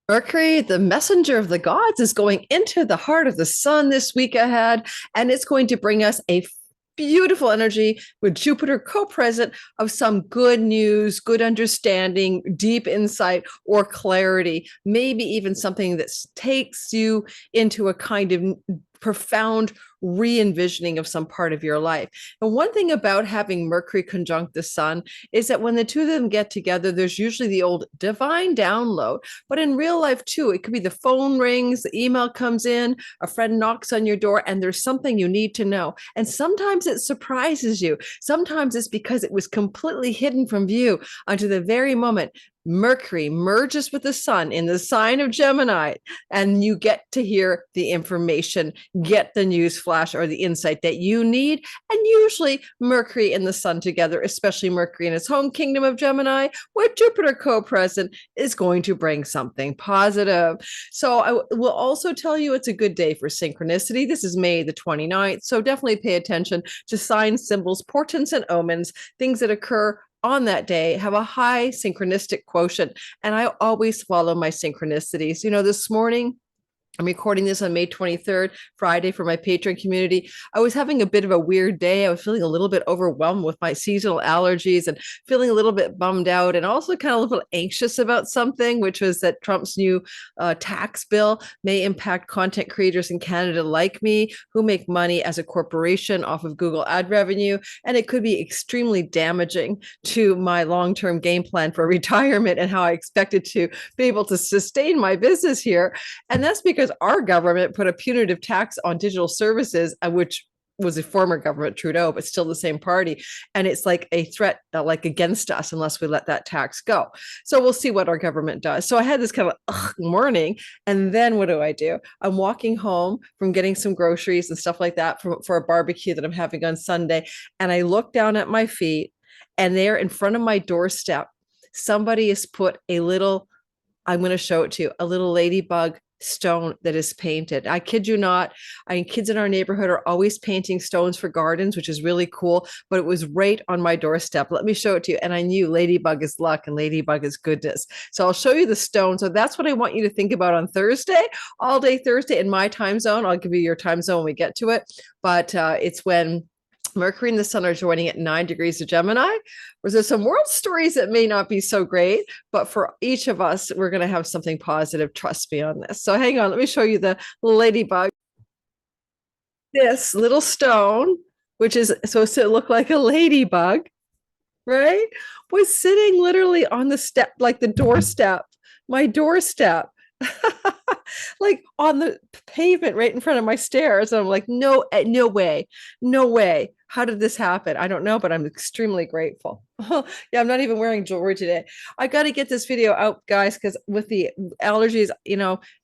Mercury, the messenger of the gods, is going into the heart of the sun this week ahead, and it's going to bring us a beautiful energy with Jupiter co-present of some good news, good understanding, deep insight, or clarity, maybe even something that takes you into a kind of profound re-envisioning of some part of your life. And one thing about having Mercury conjunct the sun is that when the two of them get together, there's usually the old divine download. But in real life too, it could be the phone rings, the email comes in, a friend knocks on your door, and there's something you need to know. And sometimes it surprises you. Sometimes it's because it was completely hidden from view until the very moment Mercury merges with the sun in the sign of Gemini, and you get to hear the information, get the news flash or the insight that you need. And usually Mercury and the sun together, especially Mercury in its home kingdom of Gemini, with Jupiter co-present, is going to bring something positive. So I will also tell you it's a good day for synchronicity. This is May the 29th. So definitely pay attention to signs, symbols, portents, and omens, things that occur on that day have a high synchronistic quotient. And I always follow my synchronicities. This morning, I'm recording this on May 23rd, Friday, for my patron community. I was having a bit of a weird day. I was feeling a little bit overwhelmed with my seasonal allergies and feeling a little bit bummed out, and also kind of a little anxious about something, which was that Trump's new tax bill may impact content creators in Canada like me, who make money as a corporation off of Google ad revenue. And it could be extremely damaging to my long-term game plan for retirement and how I expected to be able to sustain my business here. And that's because our government put a punitive tax on digital services, which was a former government, Trudeau, but still the same party. And it's like a threat, like against us, unless we let that tax go. So we'll see what our government does. So I had this kind of morning. And then what do? I'm walking home from getting some groceries and stuff like that for a barbecue that I'm having on Sunday. And I look down at my feet, and there in front of my doorstep, somebody has put a little, I'm going to show it to you, a little ladybug stone that is painted. I kid you not. Kids in our neighborhood are always painting stones for gardens, which is really cool, but it was right on my doorstep. Let me show it to you. And I knew ladybug is luck and ladybug is goodness. So I'll show you the stone. So that's what I want you to think about on Thursday, all day Thursday in my time zone. I'll give you your time zone when we get to it. But it's when Mercury and the sun are joining at 9 degrees of Gemini. There's some world stories that may not be so great, but for each of us, we're going to have something positive. Trust me on this. So hang on, let me show you the ladybug. This little stone, which is supposed to look like a ladybug, right, was sitting literally on the step, like the doorstep, my doorstep. Like on the pavement right in front of my stairs. And I'm like, no way, no way. How did this happen? I don't know, but I'm extremely grateful. Yeah, I'm not even wearing jewelry today. I got to get this video out, guys, because with the allergies,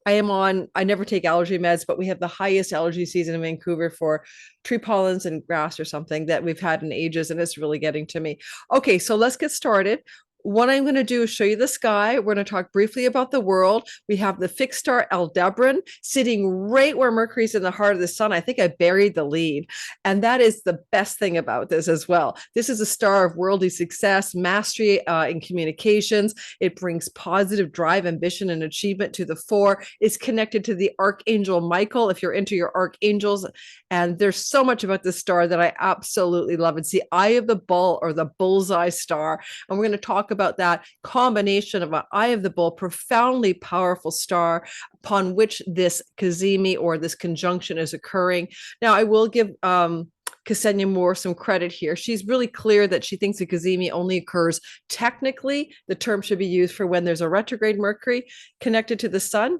I never take allergy meds, but we have the highest allergy season in Vancouver for tree pollens and grass or something that we've had in ages, and it's really getting to me. Okay, so let's get started. What I'm going to do is show you the sky. We're going to talk briefly about the world. We have the fixed star Alderbran sitting right where Mercury's in the heart of the sun. I think I buried the lead. And that is the best thing about this as well. This is a star of worldly success, mastery in communications. It brings positive drive, ambition, and achievement to the fore. It's connected to the Archangel Michael, if you're into your archangels. And there's so much about this star that I absolutely love. It's the eye of the bull, or the bullseye star. And we're going to talk about that combination of an eye of the bull, profoundly powerful star upon which this Cazimi, or this conjunction, is occurring. Now, I will give Ksenia Moore some credit here. She's really clear that she thinks a Cazimi only occurs technically. The term should be used for when there's a retrograde Mercury connected to the sun.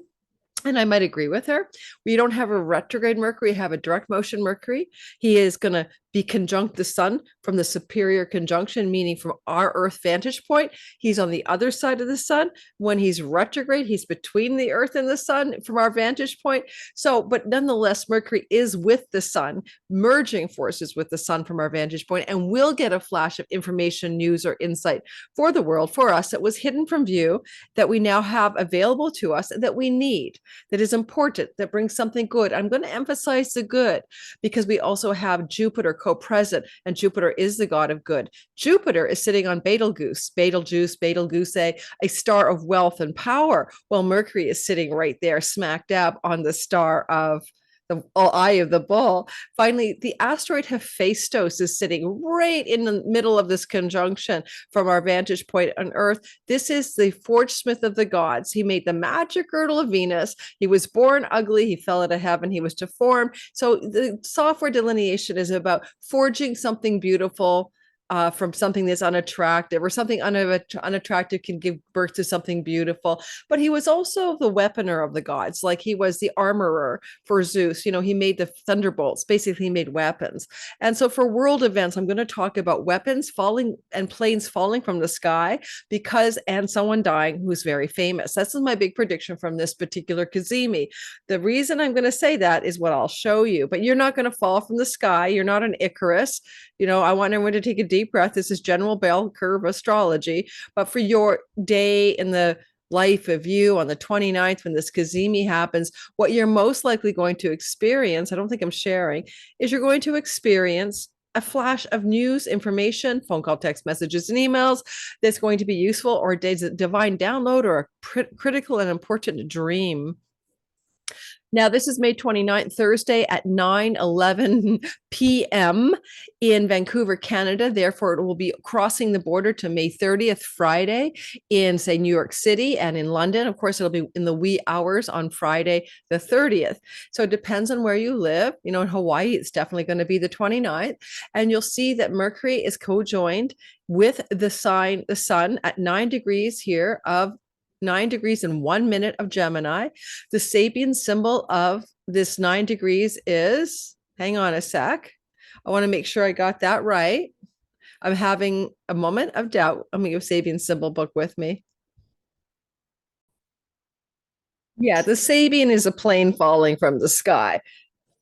And I might agree with her. We don't have a retrograde Mercury, we have a direct motion Mercury. He is going to be conjunct the sun from the superior conjunction, meaning from our Earth vantage point. He's on the other side of the sun. When he's retrograde, he's between the Earth and the sun from our vantage point. So, but nonetheless, Mercury is with the sun, merging forces with the sun from our vantage point, and we'll get a flash of information, news, or insight for the world, for us, that was hidden from view, that we now have available to us, that we need, that is important, that brings something good. I'm going to emphasize the good because we also have Jupiter co-present, and Jupiter is the god of good. Jupiter is sitting on Betelgeuse, Betelgeuse, a star of wealth and power, while Mercury is sitting right there, smack dab on the star of the eye of the bull. Finally, the asteroid Hephaestus is sitting right in the middle of this conjunction from our vantage point on Earth. This is the forge smith of the gods. He made the magic girdle of Venus. He was born ugly. He fell out of heaven. He was deformed. So the software delineation is about forging something beautiful from something that's unattractive, or something unattractive can give birth to something beautiful. But he was also the weaponer of the gods. Like, he was the armorer for Zeus. You know, he made the thunderbolts. Basically, he made weapons. And so for world events, I'm going to talk about weapons falling and planes falling from the sky and someone dying who's very famous. That's my big prediction from this particular Cazimi. The reason I'm going to say that is what I'll show you. But you're not going to fall from the sky. You're not an Icarus. You know, I want everyone to take a deep breath. This is general bell curve astrology. But for your day in the life of you on the 29th, when this Cazimi happens, what you're most likely going to experience, I don't think I'm sharing, is you're going to experience a flash of news, information, phone call, text messages, and emails that's going to be useful, or a divine download, or a critical and important dream. Now, this is May 29th, Thursday at 9:11 p.m. in Vancouver, Canada. Therefore, it will be crossing the border to May 30th, Friday, in, say, New York City and in London. Of course, it'll be in the wee hours on Friday, the 30th. So it depends on where you live. You know, in Hawaii, it's definitely going to be the 29th. And you'll see that Mercury is co-joined with the sun at 9 degrees here of 9 degrees and 1 minute of Gemini. The Sabian symbol of this 9 degrees is, hang on a sec, I want to make sure I got that right. I'm having a moment of doubt. I'm going to give Sabian symbol book with me. Yeah, the Sabian is a plane falling from the sky.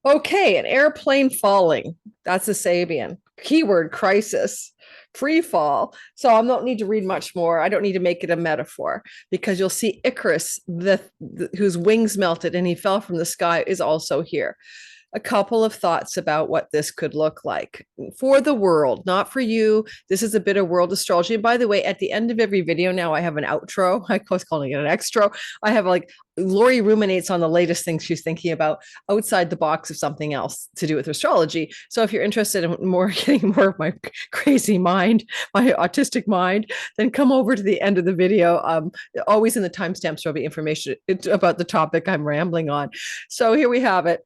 Okay, an airplane falling. That's a Sabian. Keyword crisis. Free fall. So I don't need to read much more. I don't need to make it a metaphor, because you'll see Icarus, whose wings melted and he fell from the sky, is also here. A couple of thoughts about what this could look like for the world, not for you. This is a bit of world astrology. And by the way, at the end of every video now, I have an outro. I was calling it an extra. I have, like, Lori ruminates on the latest things she's thinking about outside the box of something else to do with astrology. So if you're interested in getting more of my crazy mind, my autistic mind, then come over to the end of the video. Always in the timestamps, there'll be information about the topic I'm rambling on. So here we have it.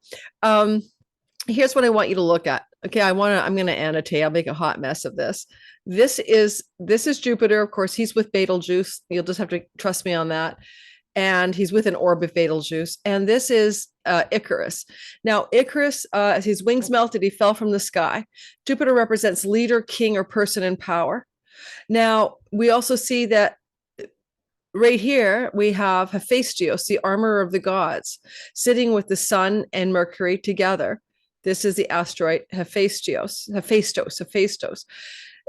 Here's what I want you to look at. Okay, I'm going to annotate. I'll make a hot mess of this. This is Jupiter. Of course, he's with Betelgeuse. You'll just have to trust me on that. And he's with an orb of Betelgeuse. And this is Icarus. Now, Icarus, as his wings melted, he fell from the sky. Jupiter represents leader, king, or person in power. Now, we also see that right here, we have Hephaestus, the armor of the gods, sitting with the sun and Mercury together. This is the asteroid Hephaestus.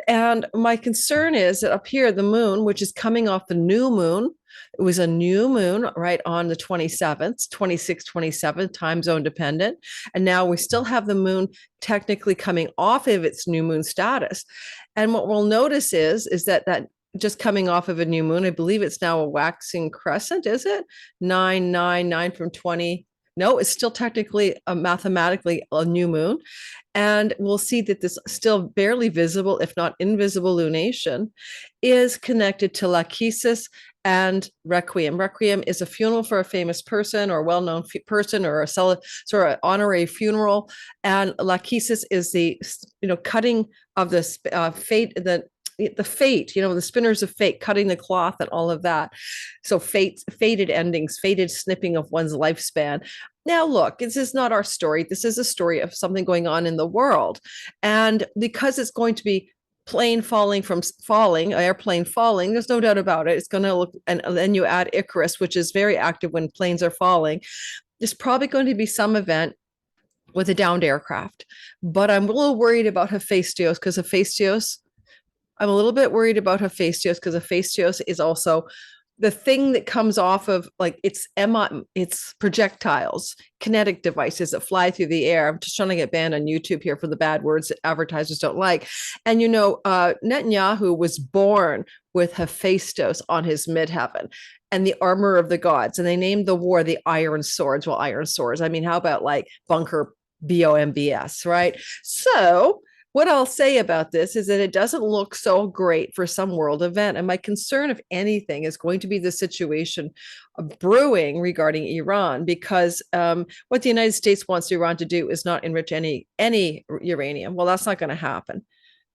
And my concern is that up here, the moon, which is coming off the new moon, it was a new moon right on the 27th, 26th, 27th, time zone dependent. And now we still have the moon technically coming off of its new moon status. And what we'll notice is that just coming off of a new moon, I believe it's now a waxing crescent, is it? 9 from 20. No, it's still technically mathematically a new moon. And we'll see that this still barely visible, if not invisible, lunation is connected to Lachesis and Requiem. Requiem is a funeral for a famous person or a well-known person, or a sort of honorary funeral. And Lachesis is the cutting of the fate, the fate, the spinners of fate, cutting the cloth and all of that. So fated endings, fated snipping of one's lifespan. Now, look, this is not our story. This is a story of something going on in the world. And because it's going to be airplane falling, there's no doubt about it. It's going to look, and then you add Icarus, which is very active when planes are falling. There's probably going to be some event with a downed aircraft. But I'm a little worried about Hephaestus, because I'm a little bit worried about Hephaestus, because Hephaestus is also the thing that comes off of, like, it's projectiles, kinetic devices that fly through the air. I'm just trying to get banned on YouTube here for the bad words that advertisers don't like. And Netanyahu was born with Hephaestus on his midheaven and the armor of the gods, and they named the war the Iron Swords. Well, Iron Swords, I mean, how about like bunker BOMBS, right? So what I'll say about this is that it doesn't look so great for some world event. And my concern, if anything, is going to be the situation brewing regarding Iran, because what the United States wants Iran to do is not enrich any uranium. Well, that's not going to happen.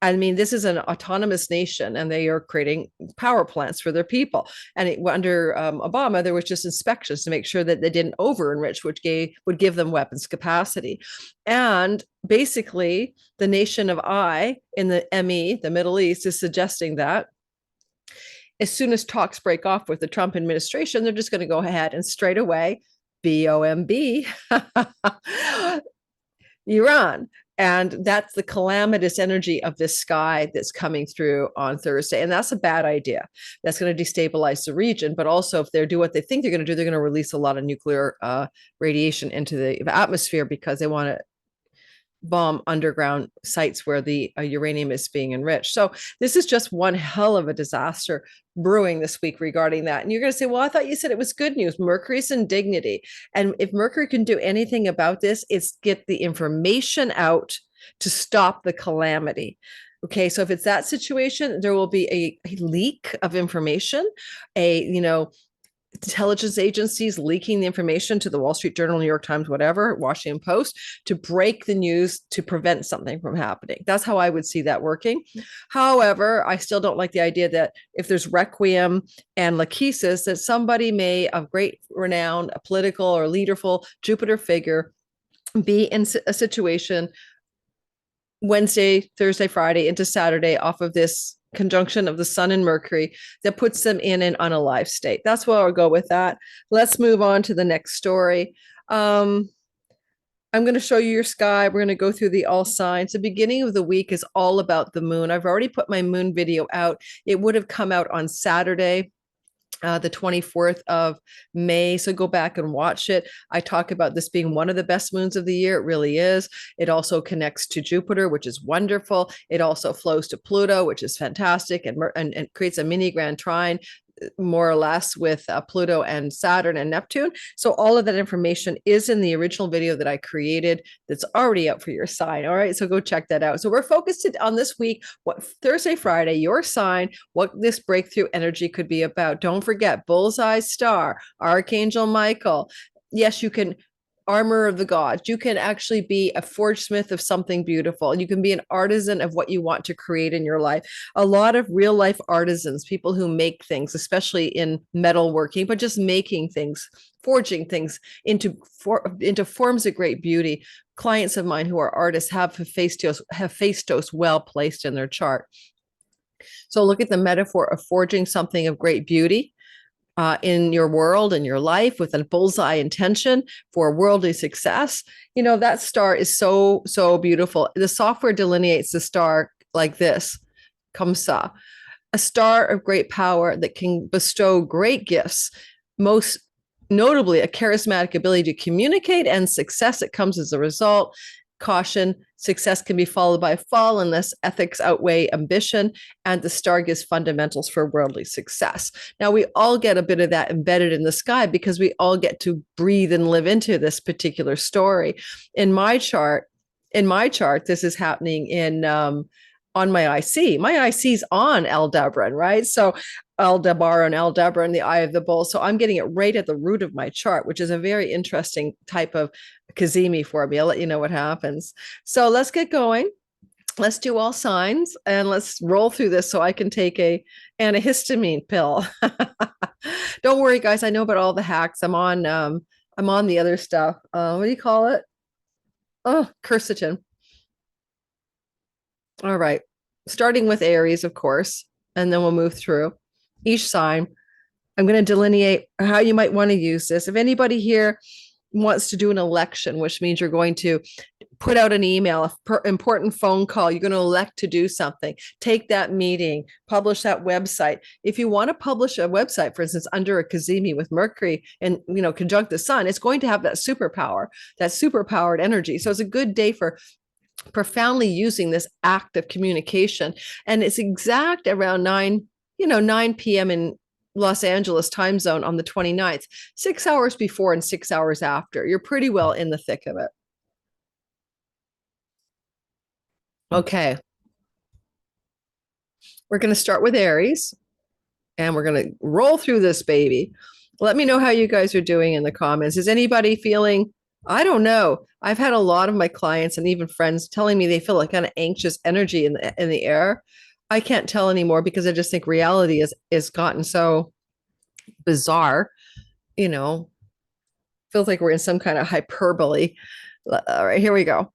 I mean, this is an autonomous nation, and they are creating power plants for their people. And under Obama, there was just inspections to make sure that they didn't over-enrich, which would give them weapons capacity. And basically, the nation of I in the ME, the Middle East, is suggesting that as soon as talks break off with the Trump administration, they're just going to go ahead and straight away BOMB Iran. And that's the calamitous energy of this sky that's coming through on Thursday. And that's a bad idea. That's going to destabilize the region. But also, if they do what they think they're going to do, they're going to release a lot of nuclear radiation into the atmosphere, because they want to bomb underground sites where the uranium is being enriched. So this is just one hell of a disaster brewing this week regarding that. And you're going to say, well, I thought you said it was good news. Mercury's in dignity. And if Mercury can do anything about this, it's get the information out to stop the calamity. Okay, so if it's that situation, there will be a leak of information, intelligence agencies leaking the information to the Wall Street Journal, New York Times, whatever, Washington Post, to break the news to prevent something from happening. That's how I would see that working. However, I still don't like the idea that if there's Requiem and Lachesis, that somebody may, of great renown, a political or leaderful Jupiter figure, be in a situation Wednesday, Thursday, Friday into Saturday off of this conjunction of the sun and Mercury that puts them in an unalive state. That's where I'll go with that. Let's move on to the next story. I'm going to show you your sky. We're going to go through the all signs. The beginning of the week is all about the moon. I've already put my moon video out. It would have come out on Saturday, the 24th of May. So go back and watch it. I talk about this being one of the best moons of the year. It really is. It also connects to Jupiter, which is wonderful. It also flows to Pluto, which is fantastic, and creates a mini grand trine, more or less, with Pluto and Saturn and Neptune. So all of that information is in the original video that I created that's already out for your sign. All right, so go check that out. So we're focused on this week, what Thursday, Friday, your sign, what this breakthrough energy could be about. Don't forget, bullseye star, Archangel Michael. Yes, you can armor of the gods. You can actually be a forge smith of something beautiful. You can be an artisan of what you want to create in your life. A lot of real life artisans, people who make things, especially in metalworking, but just making things, forging things into forms of great beauty. Clients of mine who are artists have Hephaestus well placed in their chart. So look at the metaphor of forging something of great beauty in your world, in your life, with a bullseye intention for worldly success. That star is so, so beautiful. The software delineates the star like this, Kamsa, a star of great power that can bestow great gifts, most notably a charismatic ability to communicate and success that comes as a result. Caution, success can be followed by a fall unless ethics outweigh ambition, and the star gives fundamentals for worldly success. Now, we all get a bit of that embedded in the sky because we all get to breathe and live into this particular story. In my chart, this is happening on my IC. My IC is on Alderbran, right? So Alderbran, the eye of the bull. So I'm getting it right at the root of my chart, which is a very interesting type of Cazimi for me. I'll let you know what happens. So let's get going. Let's do all signs and let's roll through this so I can take a antihistamine pill. Don't worry, guys. I know about all the hacks. I'm on the other stuff. What do you call it? Oh, quercetin. All right. Starting with Aries, of course, and then we'll move through each sign. I'm going to delineate how you might want to use this. If anybody here wants to do an election, which means you're going to put out an email, important phone call, you're going to elect to do something, take that meeting, publish that website. If you want to publish a website, for instance, under a Cazimi with Mercury and, conjunct the sun, it's going to have that superpower, that superpowered energy. So it's a good day for profoundly using this act of communication. And it's exact around 9 p.m. in Los Angeles time zone on the 29th, 6 hours before and 6 hours after. You're pretty well in the thick of it. Okay. We're going to start with Aries and we're going to roll through this baby. Let me know how you guys are doing in the comments. Is anybody feeling, I don't know. I've had a lot of my clients and even friends telling me they feel like kind of anxious energy in the air. I can't tell anymore because I just think reality is gotten so bizarre, feels like we're in some kind of hyperbole. All right, here we go.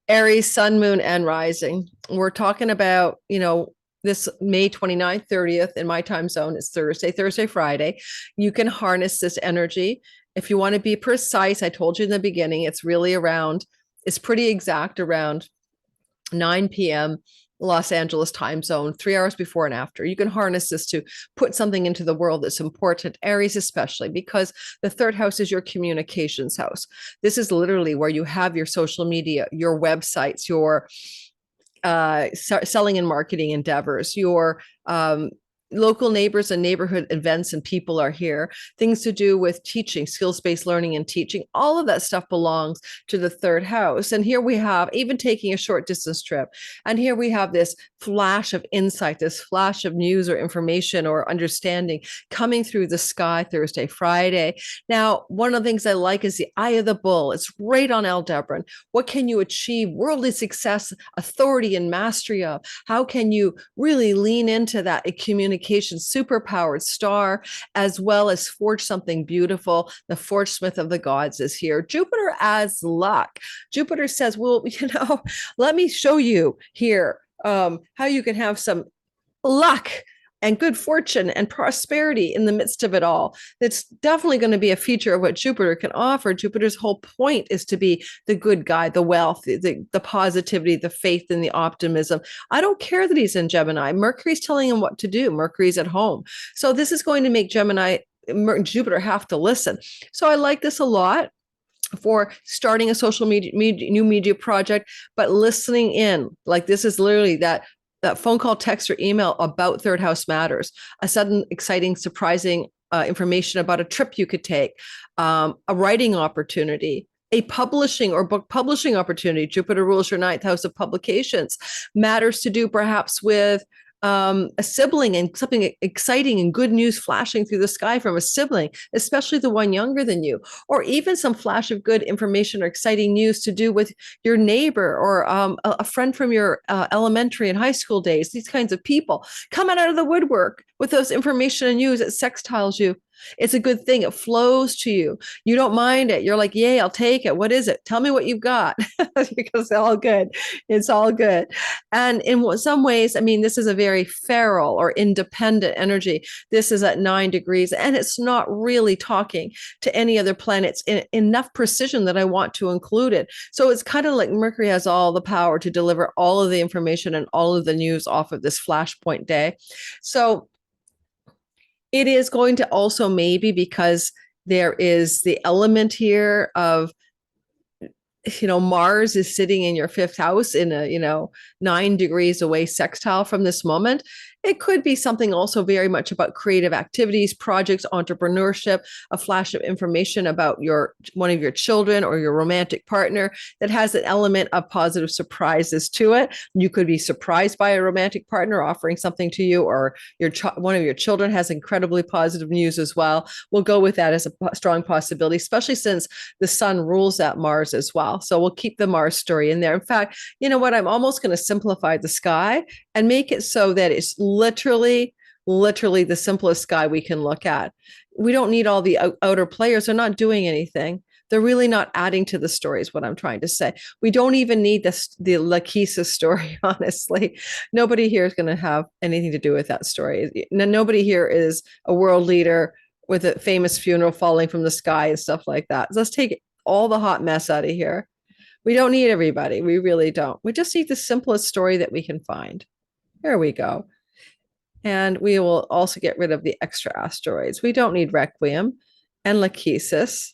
Aries, sun, moon, and rising. We're talking about, this May 29th, 30th in my time zone. It's Thursday, Friday. You can harness this energy. If you want to be precise, I told you in the beginning, it's pretty exact around 9 p.m. Los Angeles time zone, 3 hours before and after. You can harness this to put something into the world that's important, Aries especially, because the third house is your communications house. This is literally where you have your social media, your websites, your selling and marketing endeavors, your local neighbors and neighborhood events and people are here. Things to do with teaching, skills-based learning and teaching, all of that stuff belongs to the third house. And here we have even taking a short distance trip. And here we have this flash of insight, this flash of news or information or understanding coming through the sky Thursday, Friday. Now, one of the things I like is the eye of the bull. It's right on Alderbran. What can you achieve? Worldly success, authority, and mastery of? How can you really lean into that communication, superpowered star, as well as forge something beautiful? The forge smith of the gods is here. Jupiter adds luck. Jupiter says, well, let me show you here how you can have some luck and good fortune and prosperity in the midst of it all. That's definitely going to be a feature of what Jupiter can offer. Jupiter's whole point is to be the good guy, the wealth, the positivity, the faith, and the optimism. I don't care that he's in Gemini. Mercury's telling him what to do. Mercury's at home. So this is going to make Jupiter have to listen. So I like this a lot for starting a social media, new media project, but listening in. Like this is literally that phone call, text, or email about third house matters, a sudden, exciting, surprising information about a trip you could take, a writing opportunity, a publishing or book publishing opportunity. Jupiter rules your ninth house of publications. Matters to do perhaps with a sibling and something exciting and good news flashing through the sky from a sibling, especially the one younger than you, or even some flash of good information or exciting news to do with your neighbor or a friend from your elementary and high school days. These kinds of people coming out of the woodwork with those information and news that sextiles you. It's a good thing. It flows to you. You don't mind it. You're like, yay, I'll take it. What is it? Tell me what you've got. Because it's all good. It's all good. And in some ways, I mean, this is a very feral or independent energy. This is at 9 degrees, and it's not really talking to any other planets in enough precision that I want to include it. So it's kind of like Mercury has all the power to deliver all of the information and all of the news off of this flashpoint day. So it is going to also, maybe because there is the element here of, Mars is sitting in your fifth house in a, 9 degrees away sextile from this moment. It could be something also very much about creative activities, projects, entrepreneurship, a flash of information about one of your children or your romantic partner that has an element of positive surprises to it. You could be surprised by a romantic partner offering something to you, or one of your children has incredibly positive news as well. We'll go with that as a strong possibility, especially since the sun rules that Mars as well. So we'll keep the Mars story in there. In fact, you know what? I'm almost going to simplify the sky and make it so that it's literally the simplest sky we can look at. We don't need all the outer players. They're not doing anything. They're really not adding to the story, is what I'm trying to say. We don't even need the Lakisa story, honestly. Nobody here is going to have anything to do with that story. Nobody here is a world leader with a famous funeral falling from the sky and stuff like that. Let's take all the hot mess out of here. We don't need everybody. We really don't. We just need the simplest story that we can find. There we go. And we will also get rid of the extra asteroids. We don't need Requiem and Lachesis.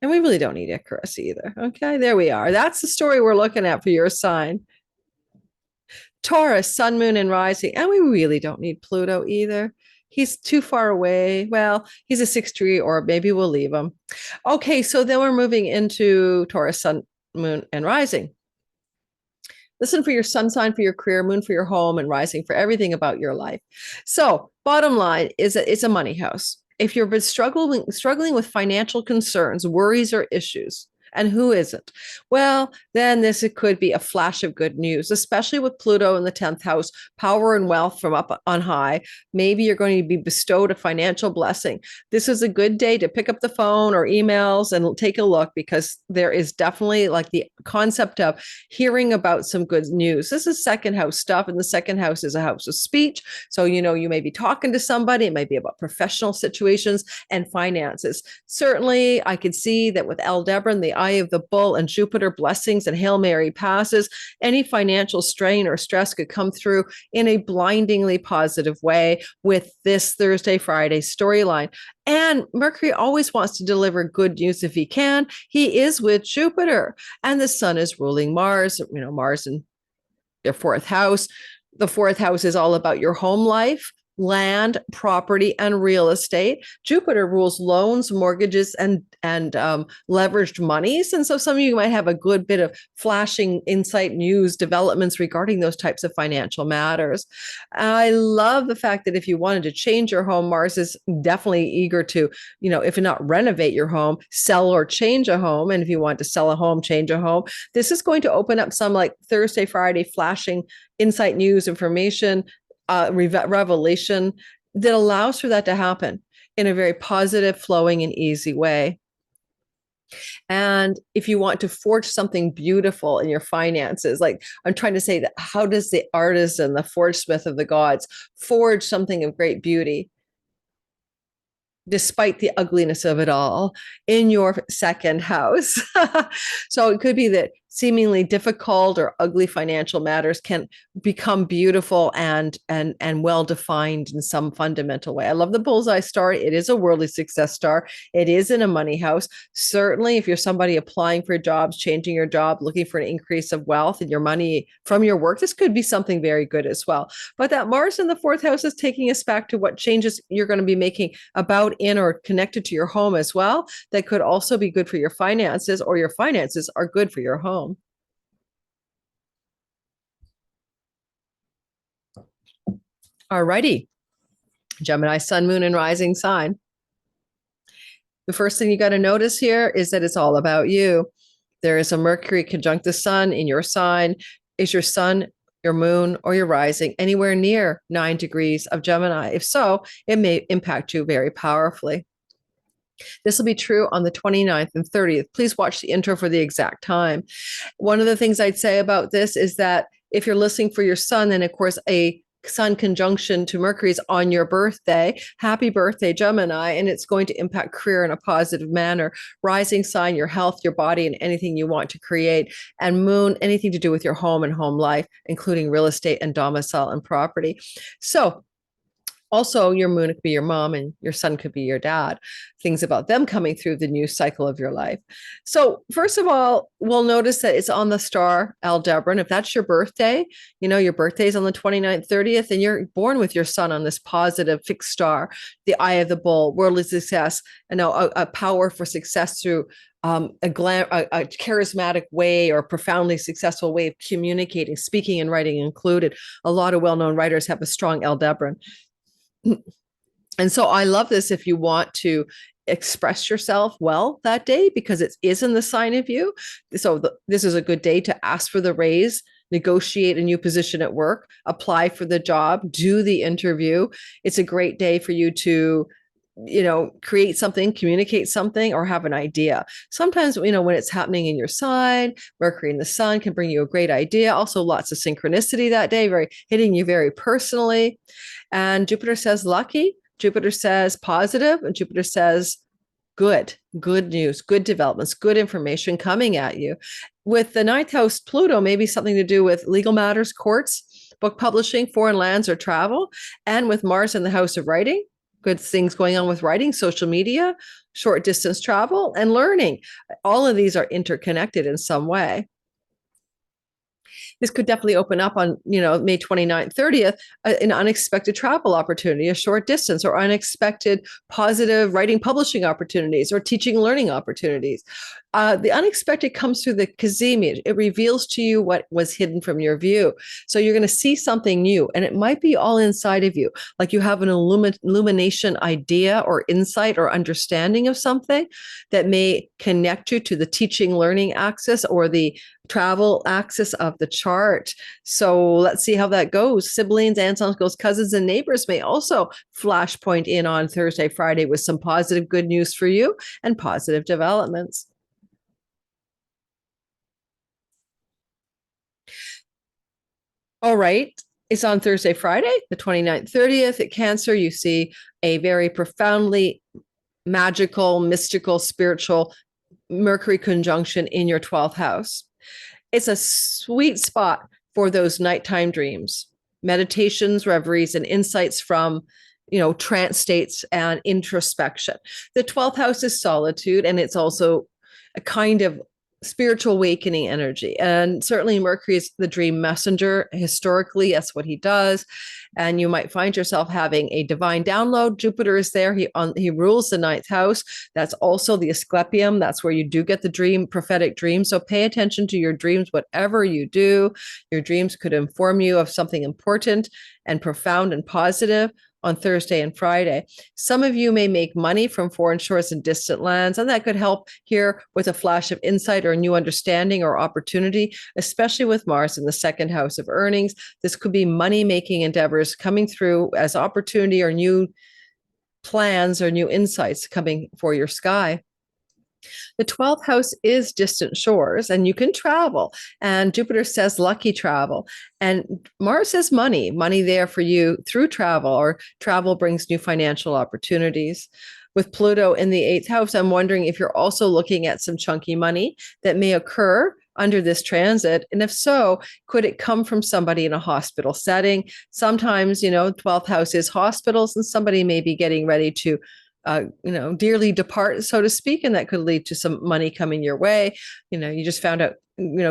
And we really don't need Icarus either. Okay, there we are. That's the story we're looking at for your sign. Taurus, sun, moon, and rising. And we really don't need Pluto either. He's too far away. Well, he's a 6-degree orb. Maybe we'll leave him. Okay, so then we're moving into Taurus, sun, moon, and rising. Listen for your sun sign for your career, moon for your home, and rising for everything about your life. So, bottom line is that it's a money house. If you've been struggling with financial concerns, worries, or issues, and who isn't? Well, then it could be a flash of good news, especially with Pluto in the 10th house, power and wealth from up on high. Maybe you're going to be bestowed a financial blessing. This is a good day to pick up the phone or emails and take a look, because there is definitely like the concept of hearing about some good news. This is second house stuff, and the second house is a house of speech. So, you may be talking to somebody. It might be about professional situations and finances. Certainly, I could see that with Alderbran, the Eye of the Bull, and Jupiter blessings and Hail Mary passes, any financial strain or stress could come through in a blindingly positive way with this Thursday, Friday storyline. And Mercury always wants to deliver good news if he can. He is with Jupiter, and the sun is ruling Mars, Mars in your fourth house. The fourth house is all about your home life, land, property, and real estate. Jupiter rules loans, mortgages, and leveraged monies. And so some of you might have a good bit of flashing insight, news, developments regarding those types of financial matters. I love the fact that if you wanted to change your home, Mars is definitely eager to, if not renovate your home, sell or change a home. And if you want to sell a home, change a home, this is going to open up some like Thursday, Friday flashing insight, news, information, revelation that allows for that to happen in a very positive, flowing, and easy way. And if you want to forge something beautiful in your finances, like I'm trying to say that, how does the artisan, the forge smith of the gods, forge something of great beauty, despite the ugliness of it all, in your second house? So it could be that seemingly difficult or ugly financial matters can become beautiful and well defined in some fundamental way. I love the bullseye star. It is a worldly success star. It is in a money house. Certainly, if you're somebody applying for jobs, changing your job, looking for an increase of wealth and your money from your work, this could be something very good as well. But that Mars in the fourth house is taking us back to what changes you're going to be making about, in, or connected to your home as well. That could also be good for your finances, or your finances are good for your home. All righty. Gemini, sun, moon, and rising sign. The first thing you got to notice here is that it's all about you. There is a Mercury conjunct the sun in your sign. Is your sun, your moon, or your rising anywhere near 9 degrees of Gemini? If so, it may impact you very powerfully. This will be true on the 29th and 30th. Please watch the intro for the exact time. One of the things I'd say about this is that if you're listening for your sun, then of course a sun conjunction to Mercury is on your birthday. Happy birthday, Gemini, and it's going to impact career in a positive manner. Rising sign, your health, your body, and anything you want to create. And moon, anything to do with your home and home life, including real estate and domicile and property. So also, your moon could be your mom and your sun could be your dad. Things about them coming through the new cycle of your life. So first of all, we'll notice that it's on the star Alderbran. If that's your birthday, your birthday is on the 29th, 30th, and you're born with your sun on this positive fixed star, the Eye of the Bull, worldly success, a power for success through a charismatic way or profoundly successful way of communicating, speaking and writing included. A lot of well-known writers have a strong Alderbran. And so I love this if you want to express yourself well that day, because it is in the sign of you. So this is a good day to ask for the raise, negotiate a new position at work, apply for the job, do the interview. It's a great day for you to create something, communicate something, or have an idea. Sometimes, when it's happening in your sign, Mercury in the sun can bring you a great idea. Also lots of synchronicity that day, hitting you very personally. And Jupiter says lucky, Jupiter says positive, and Jupiter says good news, good developments, good information coming at you. With the ninth house, Pluto, maybe something to do with legal matters, courts, book publishing, foreign lands, or travel. And with Mars in the house of writing, good things going on with writing, social media, short distance travel, and learning. All of these are interconnected in some way. This could definitely open up on, May 29th, 30th, an unexpected travel opportunity, a short distance, or unexpected positive writing publishing opportunities or teaching learning opportunities. The unexpected comes through the Cazimi. It reveals to you what was hidden from your view. So you're going to see something new, and it might be all inside of you. Like you have an illumination idea or insight or understanding of something that may connect you to the teaching learning axis or the travel axis of the chart. So let's see how that goes. Siblings, aunts, uncles, cousins, and neighbors may also flashpoint in on Thursday, Friday with some positive good news for you and positive developments. All right. It's on Thursday, Friday, the 29th, 30th. At Cancer, you see a very profoundly magical, mystical, spiritual Mercury conjunction in your 12th house. It's a sweet spot for those nighttime dreams, meditations, reveries, and insights from, trance states and introspection. The 12th house is solitude, and it's also a kind of spiritual awakening energy. And certainly Mercury is the dream messenger. Historically, that's what he does. And you might find yourself having a divine download. Jupiter is there. He rules the ninth house. That's also the Asclepium. That's where you do get the dream, prophetic dreams. So pay attention to your dreams, whatever you do. Your dreams could inform you of something important and profound and positive on Thursday and Friday. Some of you may make money from foreign shores and distant lands, and that could help here with a flash of insight or a new understanding or opportunity, especially with Mars in the second house of earnings. This could be money-making endeavors coming through as opportunity or new plans or new insights coming for your sky. The 12th house is distant shores, and you can travel. And Jupiter says lucky travel. And Mars says money there for you through travel, or travel brings new financial opportunities. With Pluto in the 8th house, I'm wondering if you're also looking at some chunky money that may occur under this transit. And if so, could it come from somebody in a hospital setting? Sometimes, 12th house is hospitals, and somebody may be getting ready to dearly depart, so to speak, and that could lead to some money coming your way. You just found out,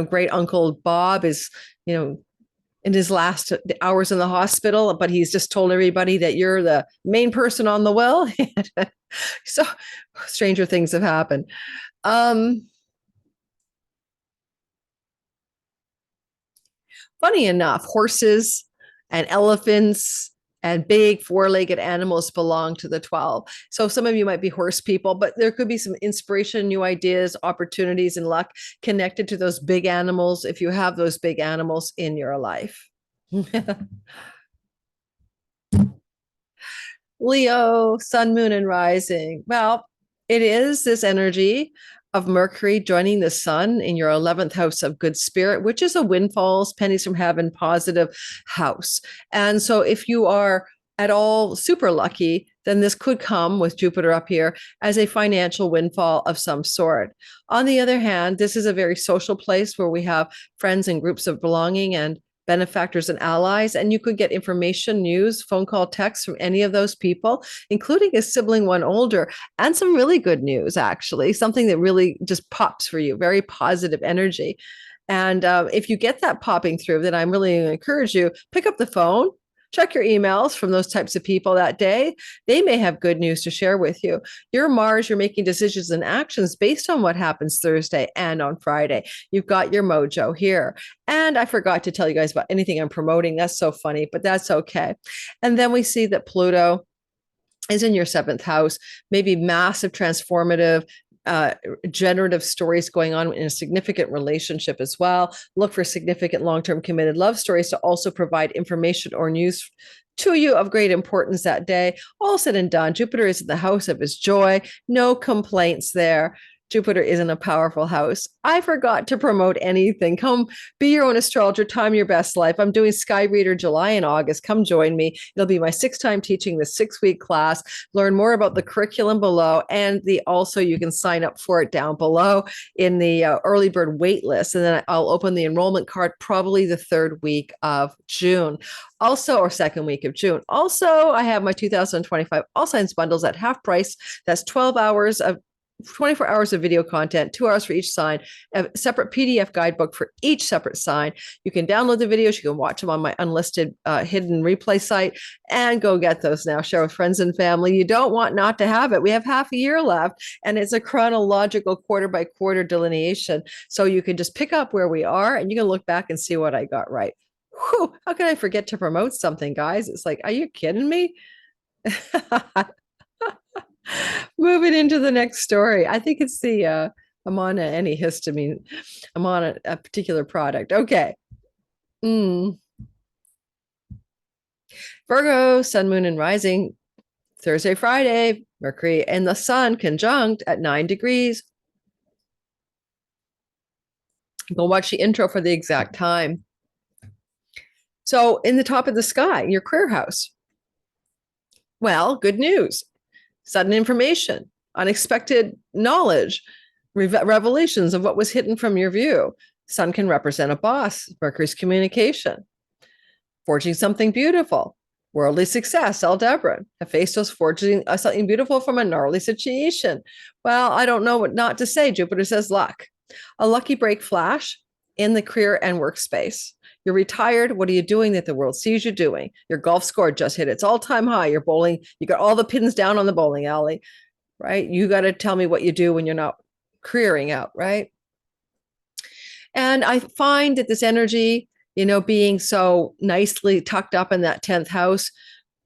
great uncle Bob is, in his last hours in the hospital, but he's just told everybody that you're the main person on the will. So stranger things have happened. Funny enough, horses and elephants and big four-legged animals belong to the 12. So some of you might be horse people, but there could be some inspiration, new ideas, opportunities, and luck connected to those big animals if you have those big animals in your life. Leo, sun, moon, and rising. Well, it is this energy of Mercury joining the sun in your 11th house of good spirit, which is a windfalls, pennies from heaven, positive house. And so if you are at all super lucky, then this could come with Jupiter up here as a financial windfall of some sort. On the other hand, this is a very social place where we have friends and groups of belonging and benefactors and allies, and you could get information, news, phone call, text from any of those people, including a sibling one older, and some really good news, actually, something that really just pops for you, very positive energy. And if you get that popping through, then I'm really going to encourage you, pick up the phone, check your emails from those types of people that day. They may have good news to share with you. Your Mars, you're making decisions and actions based on what happens Thursday and on Friday. You've got your mojo here. And I forgot to tell you guys about anything I'm promoting. That's so funny, but that's okay. And then we see that Pluto is in your 7th house, maybe massive transformative generative stories going on in a significant relationship as well. Look for significant long-term committed love stories to also provide information or news to you of great importance that day. All said and done, Jupiter is in the house of his joy. No complaints there. Jupiter is in a powerful house. I forgot to promote anything. Come be your own astrologer, time your best life. I'm doing Sky Reader July and August. Come join me. It'll be my 6th time teaching the 6-week class. Learn more about the curriculum below, and also you can sign up for it down below in the early bird wait list. And then I'll open the enrollment card probably the 3rd week of June. Also, or 2nd week of June. Also, I have my 2025 All Signs bundles at half price. That's 24 hours of video content, 2 hours for each sign, a separate PDF guidebook for each separate sign. You can download the videos. You can watch them on my unlisted hidden replay site, and go get those now. Share with friends and family. You don't want not to have it. We have half a year left, and it's a chronological quarter by quarter delineation. So you can just pick up where we are, and you can look back and see what I got right. Whew, how can I forget to promote something, guys? It's like, are you kidding me? Moving into the next story. I think it's the I'm on any histamine. I'm on a particular product. Okay. Virgo, sun, moon, and rising. Thursday, Friday, Mercury and the sun conjunct at 9 degrees. Go watch the intro for the exact time. So in the top of the sky, your career house. Well, good news. Sudden information, unexpected knowledge, revelations of what was hidden from your view. Sun can represent a boss, Mercury's communication. Forging something beautiful, worldly success, Alderbran. Hephastios forging something beautiful from a gnarly situation. Well, I don't know what not to say. Jupiter says luck. A lucky break flash in the career and workspace. You're retired. What are you doing that the world sees you doing? Your golf score just hit its all-time high. You're bowling. You got all the pins down on the bowling alley, right? You got to tell me what you do when you're not careering out, right? And I find that this energy, being so nicely tucked up in that 10th house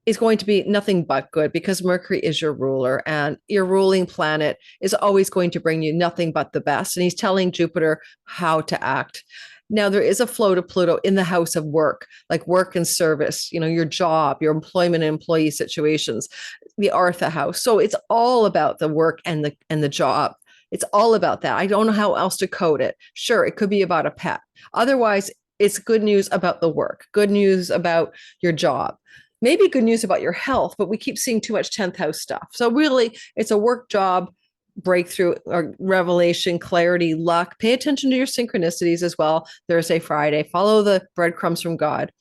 is going to be nothing but good, because Mercury is your ruler, and your ruling planet is always going to bring you nothing but the best. And he's telling Jupiter how to act. Now, there is a flow to Pluto in the house of work, like work and service, your job, your employment and employee situations, the Artha house. So it's all about the work and the job. It's all about that. I don't know how else to code it. Sure, it could be about a pet. Otherwise, it's good news about the work, good news about your job, maybe good news about your health, but we keep seeing too much 10th house stuff. So really, it's a work, job, breakthrough or revelation, clarity, luck. Pay attention to your synchronicities as well. Thursday, Friday, follow the breadcrumbs from God.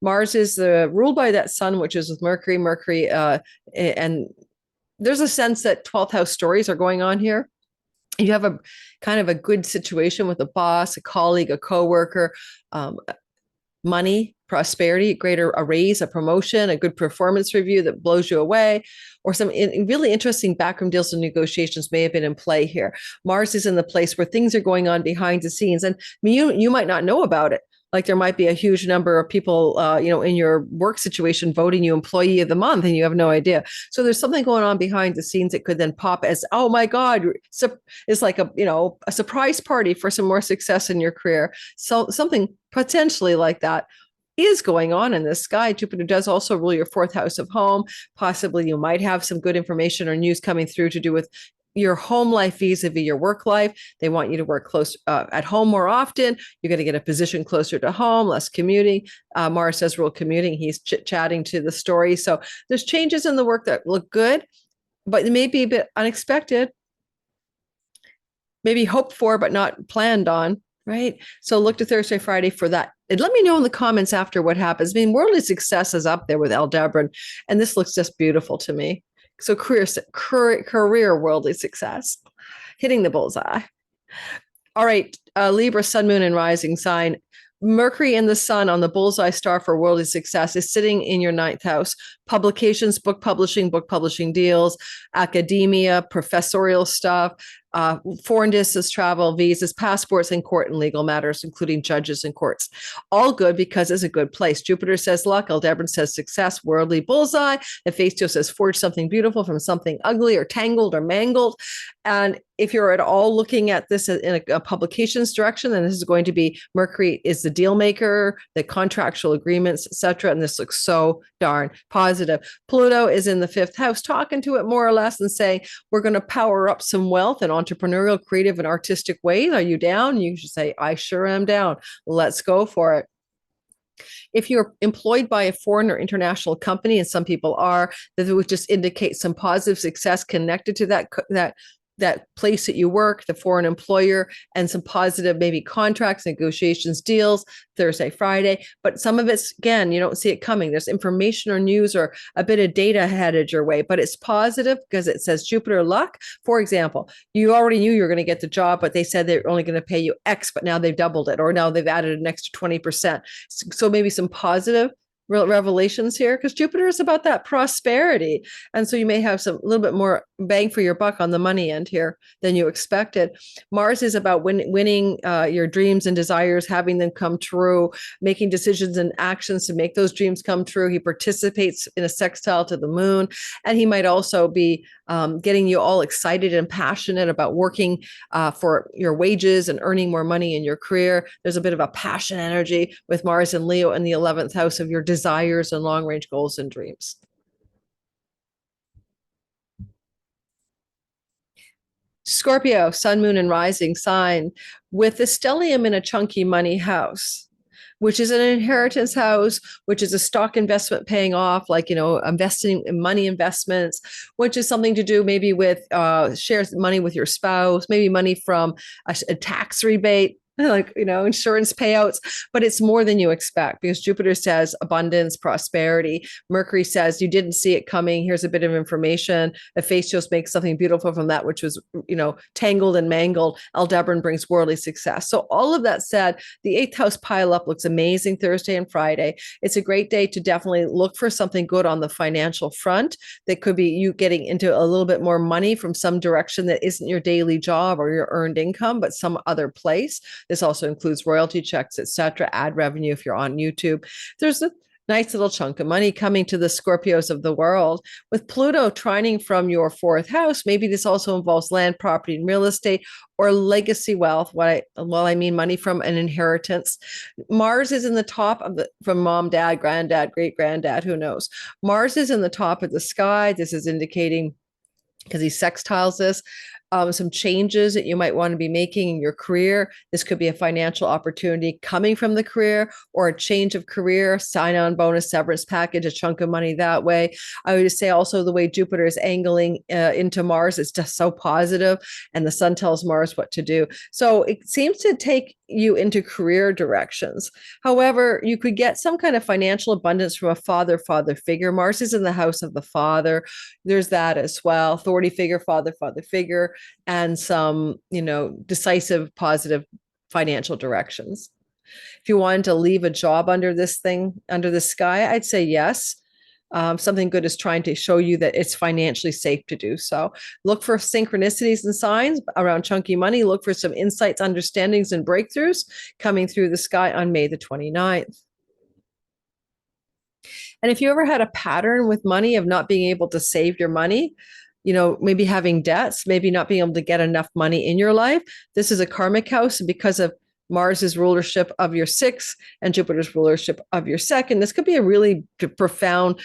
Mars is ruled by that sun, which is with Mercury, and there's a sense that 12th house stories are going on here. You have a kind of a good situation with a boss, a colleague, a coworker, money, prosperity, a raise, a promotion, a good performance review that blows you away, or some really interesting backroom deals and negotiations may have been in play here. Mars is in the place where things are going on behind the scenes, and you might not know about it. Like there might be a huge number of people, in your work situation voting you employee of the month, and you have no idea. So there's something going on behind the scenes that could then pop as, oh my God, it's like a surprise party for some more success in your career. So something potentially like that is going on in the sky. Jupiter does also rule your 4th house of home. Possibly you might have some good information or news coming through to do with your home life vis-a-vis your work life. They want you to work close at home more often. You're going to get a position closer to home, less commuting. Mars does rule commuting. He's chit-chatting to the story. So there's changes in the work that look good, but it may be a bit unexpected, maybe hoped for, but not planned on, right? So look to Thursday, Friday for that. And let me know in the comments after what happens. I mean, worldly success is up there with Alderbran, and this looks just beautiful to me. So career worldly success, hitting the bullseye. All right, Libra, sun, moon, and rising sign. Mercury and the sun on the bullseye star for worldly success is sitting in your 9th house. Publications, book publishing deals, academia, professorial stuff, foreign distance travel, visas, passports, and court and legal matters, including judges and courts. All good because it's a good place. Jupiter says luck. Alderbran says success. Worldly bullseye. Hephastios says forge something beautiful from something ugly or tangled or mangled. And if you're at all looking at this in a publications direction, then this is going to be Mercury is the deal maker, the contractual agreements, etc. And this looks so darn positive. positive. Pluto is in the fifth house, talking to it more or less and saying, we're going to power up some wealth in entrepreneurial, creative, and artistic ways. Are you down? You should say, I sure am down. Let's go for it. If you're employed by a foreign or international company, and some people are, that would just indicate some positive success connected to that place that you work, the foreign employer, and some positive maybe contracts, negotiations, deals, Thursday, Friday. But some of it's, again, you don't see it coming. There's information or news or a bit of data headed your way, but it's positive because it says Jupiter luck. For example, you already knew you were going to get the job, but they said they're only going to pay you X, but now they've doubled it, or now they've added an extra 20%. So maybe some positive revelations here, because Jupiter is about that prosperity, and so you may have some little bit more bang for your buck on the money end here than you expected. Mars is about winning your dreams and desires, having them come true, making decisions and actions to make those dreams come true. He participates in a sextile to the moon, and he might also be getting you all excited and passionate about working for your wages and earning more money in your career. There's a bit of a passion energy with Mars and Leo in the 11th house of your desires and long-range goals and dreams. Scorpio, sun, moon, and rising sign with the stellium in a chunky money house, which is an inheritance house, which is a stock investment paying off, like, investing in money investments, which is something to do maybe with shares money with your spouse, maybe money from a tax rebate, like, insurance payouts, but it's more than you expect because Jupiter says abundance, prosperity. Mercury says you didn't see it coming. Here's a bit of information. Hephastios makes something beautiful from that, which was, tangled and mangled. Alderbran brings worldly success. So all of that said, the 8th house pile up looks amazing Thursday and Friday. It's a great day to definitely look for something good on the financial front. That could be you getting into a little bit more money from some direction that isn't your daily job or your earned income, but some other place. This also includes royalty checks, etc., ad revenue if you're on YouTube. There's a nice little chunk of money coming to the Scorpios of the world. With Pluto trining from your 4th house, maybe this also involves land, property, and real estate, or legacy wealth. I mean money from an inheritance. Mars is in the top of from mom, dad, granddad, great granddad, who knows. Mars is in the top of the sky. This is indicating, because he sextiles this, some changes that you might want to be making in your career. This could be a financial opportunity coming from the career, or a change of career, sign-on bonus, severance package, a chunk of money that way. I would just say also the way Jupiter is angling into Mars is just so positive, and the sun tells Mars what to do. So it seems to take you into career directions. However, you could get some kind of financial abundance from a father figure. Mars is in the house of the father. There's that as well. Authority figure, father figure, and some, decisive, positive financial directions. If you wanted to leave a job under the sky, I'd say yes. Something good is trying to show you that it's financially safe to do so. Look for synchronicities and signs around chunky money. Look for some insights, understandings, and breakthroughs coming through the sky on May the 29th. And if you ever had a pattern with money of not being able to save your money, maybe having debts, maybe not being able to get enough money in your life, this is a karmic house. And because of Mars's rulership of your 6th and Jupiter's rulership of your 2nd, this could be a really profound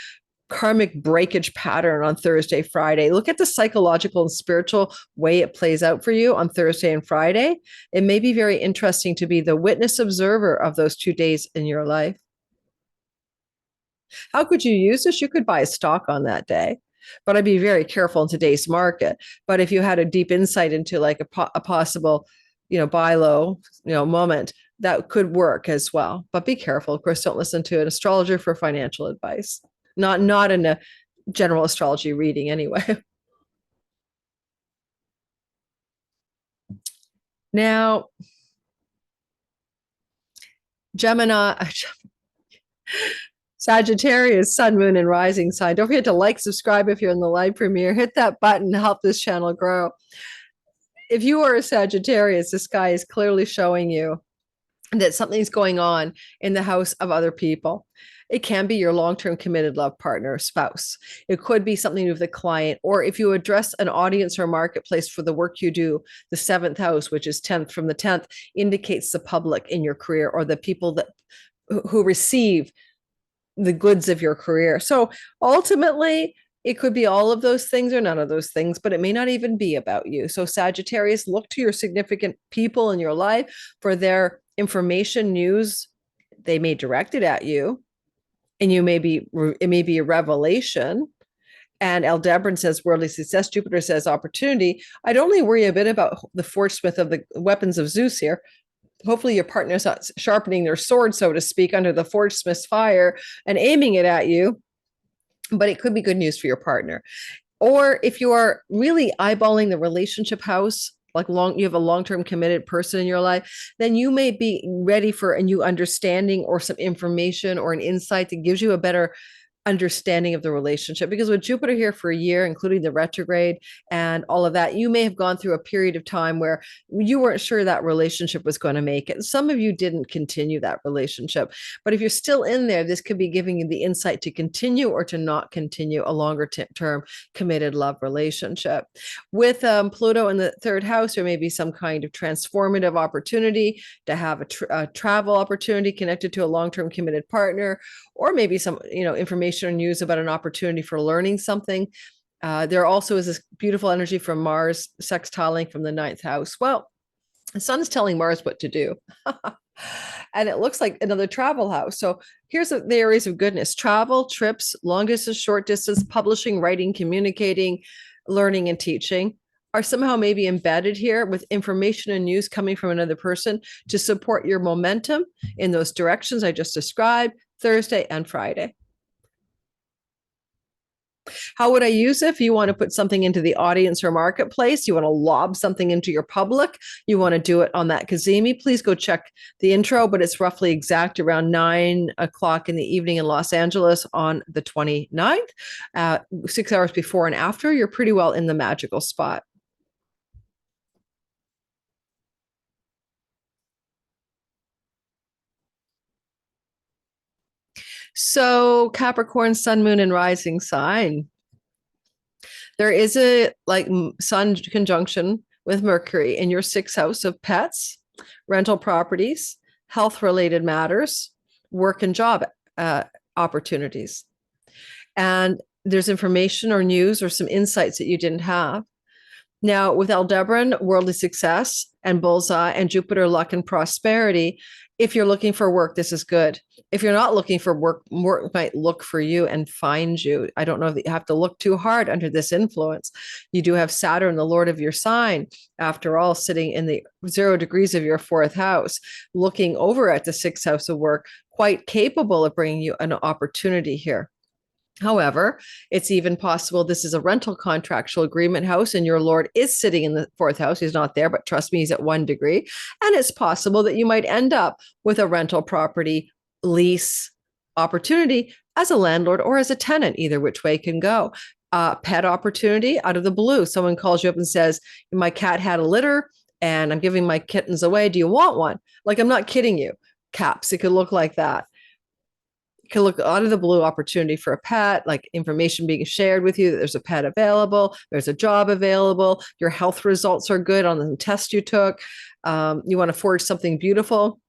karmic breakage pattern on Thursday, Friday. Look at the psychological and spiritual way it plays out for you on Thursday and Friday. It may be very interesting to be the witness observer of those 2 days in your life. How could you use this? You could buy a stock on that day, but I'd be very careful in today's market. But if you had a deep insight into like a possible, buy low, moment, that could work as well. But be careful. Of course, don't listen to an astrologer for financial advice. Not in a general astrology reading anyway. Now, Gemini, Sagittarius, sun, moon, and rising sign. Don't forget to like, subscribe if you're in the live premiere. Hit that button, help this channel grow. If you are a Sagittarius, this guy is clearly showing you that something's going on in the house of other people. It can be your long-term committed love partner, spouse. It could be something with a client, or if you address an audience or marketplace for the work you do, the 7th house, which is 10th from the 10th, indicates the public in your career or the people who receive the goods of your career. So ultimately, it could be all of those things or none of those things, but it may not even be about you. So Sagittarius, look to your significant people in your life for their information, news. They may direct it at you, and it may be a revelation. And Alderbran says worldly success. Jupiter says opportunity. I'd only worry a bit about the forge smith of the weapons of Zeus here. Hopefully your partner's not sharpening their sword, so to speak, under the forge smith's fire and aiming it at you. But it could be good news for your partner. Or if you are really eyeballing the relationship house, like you have a long-term committed person in your life, then you may be ready for a new understanding or some information or an insight that gives you a better understanding of the relationship. Because with Jupiter here for a year, including the retrograde and all of that, you may have gone through a period of time where you weren't sure that relationship was going to make it. Some of you didn't continue that relationship, but if you're still in there, this could be giving you the insight to continue or to not continue a longer term committed love relationship. With Pluto in the third house, there may be some kind of transformative opportunity to have a travel opportunity connected to a long-term committed partner, or maybe some, information or news about an opportunity for learning something. There also is this beautiful energy from Mars sextiling from the ninth house. Well, the sun is telling Mars what to do. And it looks like another travel house. So here's the areas of goodness: travel, trips, long distance, short distance, publishing, writing, communicating, learning, and teaching are somehow maybe embedded here with information and news coming from another person to support your momentum in those directions I just described, Thursday and Friday. How would I use it? If you want to put something into the audience or marketplace, you want to lob something into your public, you want to do it on that Cazimi, please go check the intro, but it's roughly exact around 9:00 in the evening in Los Angeles on the 29th, 6 hours before and after. You're pretty well in the magical spot. So Capricorn, sun, moon, and rising sign. There is a sun conjunction with Mercury in your sixth house of pets, rental properties, health related matters, work and job opportunities. And there's information or news or some insights that you didn't have. Now, with Alderbran, worldly success, and bullseye, and Jupiter, luck and prosperity, if you're looking for work, this is good. If you're not looking for work, work might look for you and find you. I don't know that you have to look too hard under this influence. You do have Saturn, the Lord of your sign, after all, sitting in the 0 degrees of your fourth house, looking over at the sixth house of work, quite capable of bringing you an opportunity here. However, it's even possible this is a rental contractual agreement house and your Lord is sitting in the fourth house. He's not there, but trust me, he's at 1 degree. And it's possible that you might end up with a rental property lease opportunity as a landlord or as a tenant, either which way can go. Pet opportunity out of the blue. Someone calls you up and says, my cat had a litter and I'm giving my kittens away. Do you want one? Like, I'm not kidding you. Caps, it could look like that. Can look out of the blue opportunity for a pet, like information being shared with you that there's a pet available, there's a job available, your health results are good on the test you took. You want to forge something beautiful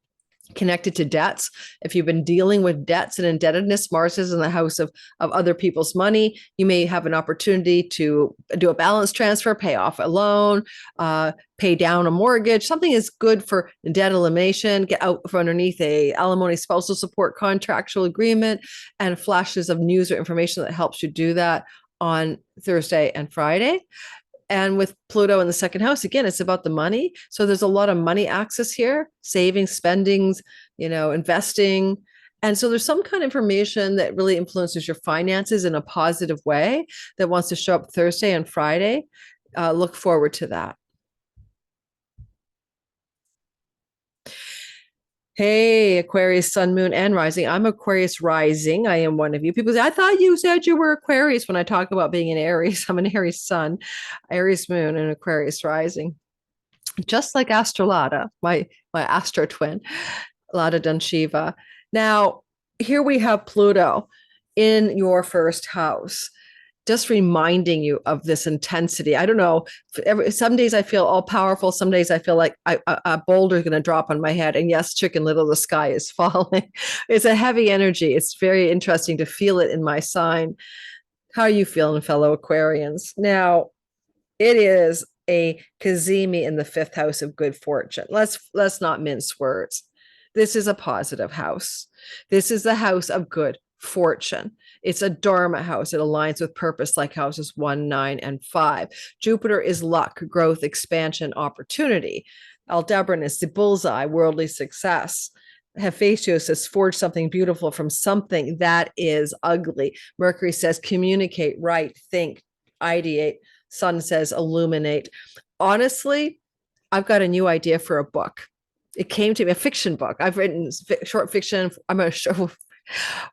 connected to debts. If you've been dealing with debts and indebtedness, Mars is in the house of other people's money. You may have an opportunity to do a balance transfer, pay off a loan, pay down a mortgage. Something is good for debt elimination, get out from underneath a alimony spousal support contractual agreement, and flashes of news or information that helps you do that on Thursday and Friday. And with Pluto in the second house, again, it's about the money. So there's a lot of money access here, savings, spendings, investing. And so there's some kind of information that really influences your finances in a positive way that wants to show up Thursday and Friday. Look forward to that. Hey, Aquarius, sun, moon, and rising. I'm Aquarius rising. I am one of you. People say, I thought you said you were Aquarius when I talk about being an Aries. I'm an Aries sun, Aries moon, and Aquarius rising. Just like Astrolada, my astro twin, Lada Dunshiva. Now, here we have Pluto in your first house. just reminding you of this intensity. I don't know. Some days I feel all powerful. Some days I feel like a boulder is going to drop on my head. And yes, Chicken Little, the sky is falling. It's a heavy energy. It's very interesting to feel it in my sign. How are you feeling, fellow Aquarians? Now, it is a Cazimi in the fifth house of good fortune. Let's not mince words. This is a positive house. This is the house of good fortune. It's a Dharma house. It aligns with purpose like houses 1, 9, and 5. Jupiter is luck, growth, expansion, opportunity. Alderbran is the bullseye, worldly success. Hephastios says, forge something beautiful from something that is ugly. Mercury says, communicate, write, think, ideate. Sun says, illuminate. Honestly, I've got a new idea for a book. It came to me, a fiction book. I've written short fiction. I'm a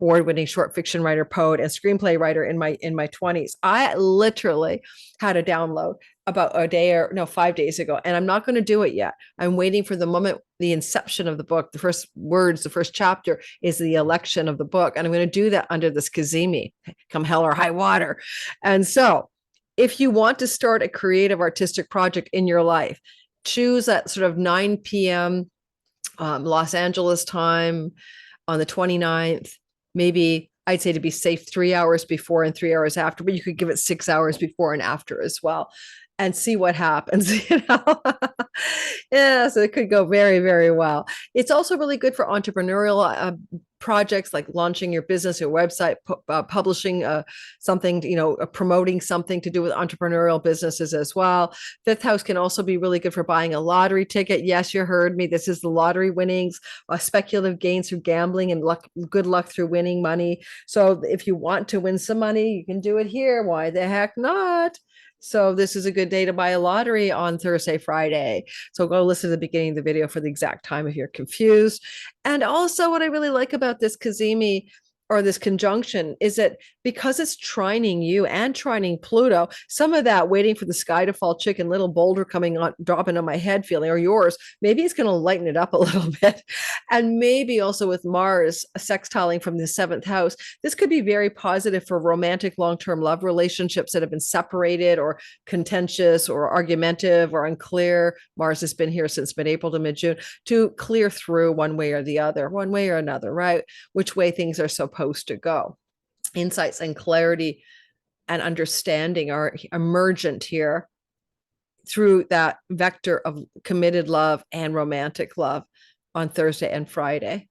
award-winning short fiction writer, poet, and screenplay writer in my 20s. I literally had a download about 5 days ago, and I'm not going to do it yet. I'm waiting for the moment, the inception of the book. The first words, the first chapter is the election of the book, and I'm going to do that under this Cazimi, come hell or high water. And so, if you want to start a creative artistic project in your life, choose that sort of 9 p.m. Los Angeles time on the 29th. Maybe I'd say, to be safe, 3 hours before and 3 hours after, but you could give it 6 hours before and after as well, and see what happens. Yeah, so it could go very, very well. It's also really good for entrepreneurial projects, like launching your business, your website, publishing something, promoting something to do with entrepreneurial businesses as well. Fifth house can also be really good for buying a lottery ticket. Yes, you heard me. This is the lottery winnings, speculative gains through gambling, and good luck through winning money. So if you want to win some money, you can do it here. Why the heck not? So this is a good day to buy a lottery on Thursday, Friday. So go listen to the beginning of the video for the exact time if you're confused. And also, what I really like about this Cazimi, or this conjunction, is that because it's trining you and trining Pluto, some of that waiting for the sky to fall, Chicken Little, boulder coming on, dropping on my head feeling, or yours, maybe it's going to lighten it up a little bit. And maybe also with Mars sextiling from the seventh house, this could be very positive for romantic long-term love relationships that have been separated or contentious or argumentative or unclear. Mars has been here since mid-April to mid-June, to clear through one way or the other, one way or another, right? Which way things are supposed to go. Insights and clarity and understanding are emergent here through that vector of committed love and romantic love on Thursday and Friday.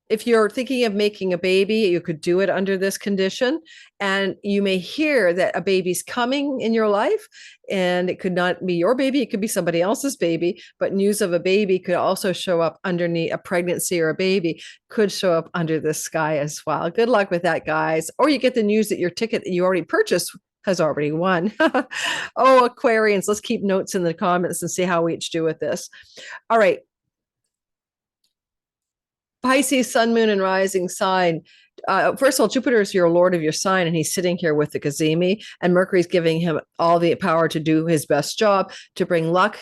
If you're thinking of making a baby, you could do it under this condition. And you may hear that a baby's coming in your life, and it could not be your baby. It could be somebody else's baby, but news of a baby could also show up underneath. A pregnancy or a baby could show up under the sky as well. Good luck with that, guys. Or you get the news that your ticket that you already purchased has already won. Oh, Aquarians, let's keep notes in the comments and see how we each do with this. All right. Pisces, sun, moon, and rising sign. First of all, Jupiter is your lord of your sign, and he's sitting here with the Cazimi, and Mercury's giving him all the power to do his best job, to bring luck,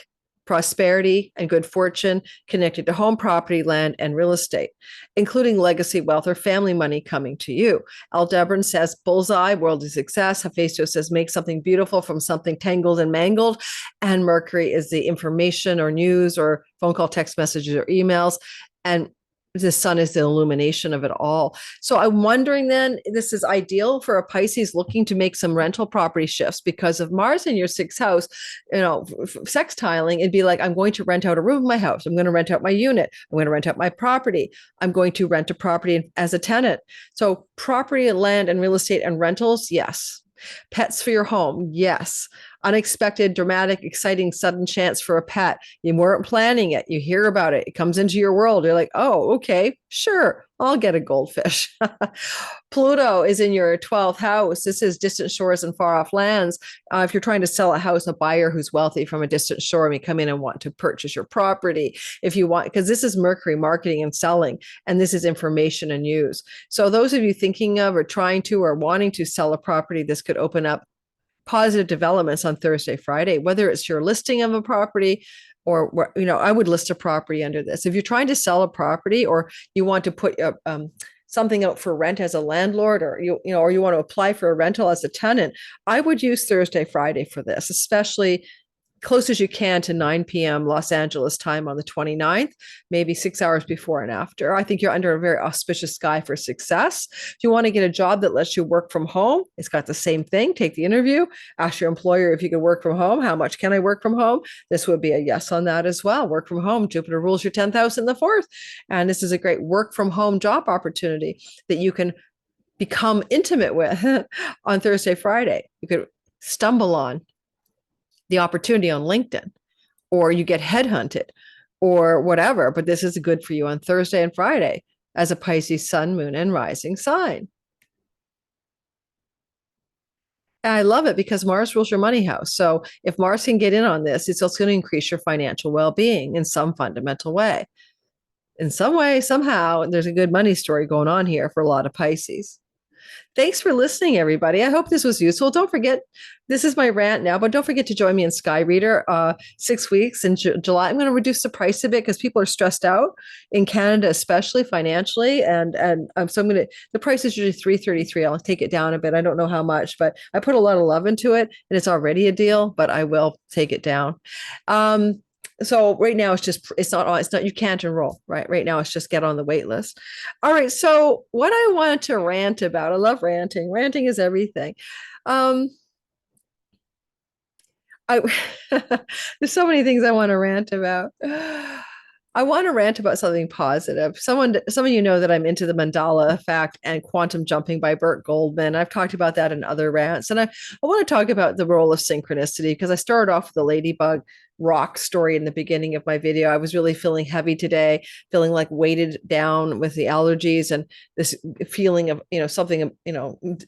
prosperity, and good fortune connected to home, property, land, and real estate, including legacy, wealth, or family money coming to you. Alderbran says, bullseye, worldly success. Hephastios says, make something beautiful from something tangled and mangled. And Mercury is the information or news or phone call, text messages, or emails. And the sun is the illumination of it all. So I'm wondering then, this is ideal for a Pisces looking to make some rental property shifts because of Mars in your sixth house, sextiling. It'd be like, I'm going to rent out a room of my house. I'm going to rent out my unit. I'm going to rent out my property. I'm going to rent a property as a tenant. So property and land and real estate and rentals, yes. Pets for your home, yes. Unexpected, dramatic, exciting, sudden chance for a pet. You weren't planning it. You hear about it. It comes into your world. You're like, oh, okay, sure, I'll get a goldfish. Pluto is in your 12th house. This is distant shores and far off lands. If you're trying to sell a house, a buyer who's wealthy from a distant shore may come in and want to purchase your property. If you want, because this is Mercury, marketing and selling, and this is information and news. So those of you thinking of or trying to or wanting to sell a property, this could open up positive developments on Thursday, Friday, whether it's your listing of a property or, I would list a property under this. If you're trying to sell a property or you want to put something out for rent as a landlord, or or you want to apply for a rental as a tenant, I would use Thursday, Friday for this, especially close as you can to 9 p.m. Los Angeles time on the 29th, maybe 6 hours before and after. I think you're under a very auspicious sky for success. If you want to get a job that lets you work from home, it's got the same thing. Take the interview, ask your employer if you can work from home. How much can I work from home? This would be a yes on that as well. Work from home. Jupiter rules your 10th house in the fourth. And this is a great work from home job opportunity that you can become intimate with on Thursday, Friday. You could stumble on the opportunity on LinkedIn, or you get headhunted or whatever. But this is good for you on Thursday and Friday as a Pisces sun, moon, and rising sign. And I love it because Mars rules your money house. So if Mars can get in on this, it's also going to increase your financial well-being in some fundamental way. In some way, somehow, there's a good money story going on here for a lot of Pisces. Thanks for listening, everybody. I hope this was useful. Don't forget, this is my rant now, but don't forget to join me in Sky Reader 6 weeks in July. I'm going to reduce the price a bit because people are stressed out in Canada, especially financially. And so I'm going to, the price is usually $333. I'll take it down a bit. I don't know how much, but I put a lot of love into it, and it's already a deal, but I will take it down. So right now it's not, you can't enroll, right? Right now it's just get on the wait list. All right. So what I wanted to rant about, I love ranting. Ranting is everything. I there's so many things I want to rant about. I want to rant about something positive. Some of you know that I'm into the mandala effect and quantum jumping by Burt Goldman. I've talked about that in other rants. And I want to talk about the role of synchronicity because I started off with the ladybug rock story in the beginning of my video. I was really feeling heavy today, feeling like weighted down with the allergies and this feeling of, something,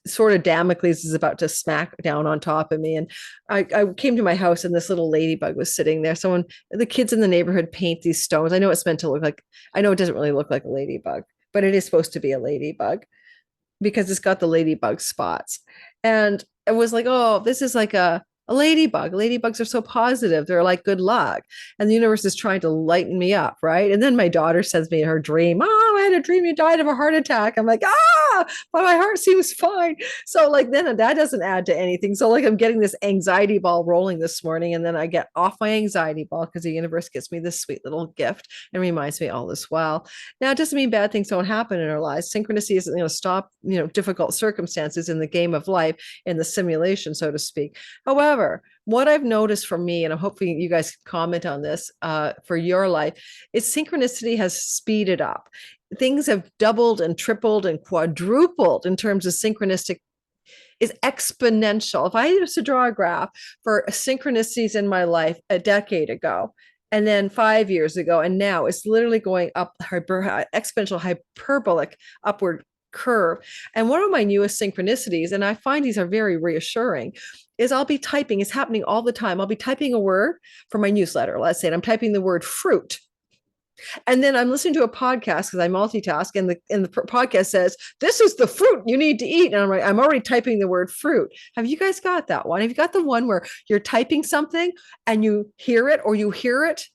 sort of Damocles is about to smack down on top of me. And I came to my house and this little ladybug was sitting there. The kids in the neighborhood paint these stones. I know it's meant to look like, I know it doesn't really look like a ladybug, but it is supposed to be a ladybug because it's got the ladybug spots. And it was like, oh, this is like a ladybug. Ladybugs are so positive. They're like good luck. And the universe is trying to lighten me up, right? And then my daughter sends me her dream. Oh, I had a dream you died of a heart attack. I'm like, but my heart seems fine. So like then that doesn't add to anything. So like I'm getting this anxiety ball rolling this morning, and then I get off my anxiety ball because the universe gives me this sweet little gift and reminds me all is well. Now, it doesn't mean bad things don't happen in our lives. Synchronicity isn't going to stop, difficult circumstances in the game of life, in the simulation, so to speak. However, what I've noticed for me, and I'm hoping you guys comment on this for your life, is synchronicity has speeded up. Things have doubled and tripled and quadrupled in terms of synchronistic is exponential. If I used to draw a graph for synchronicities in my life a decade ago, and then 5 years ago, and now it's literally going up, exponential hyperbolic upward curve. And one of my newest synchronicities, and I find these are very reassuring, is I'll be typing, it's happening all the time. I'll be typing a word for my newsletter. Let's say, and I'm typing the word fruit. And then I'm listening to a podcast because I multitask, and the podcast says, this is the fruit you need to eat. And I'm already typing the word fruit. Have you guys got that one? Have you got the one where you're typing something and you hear it, or you hear it?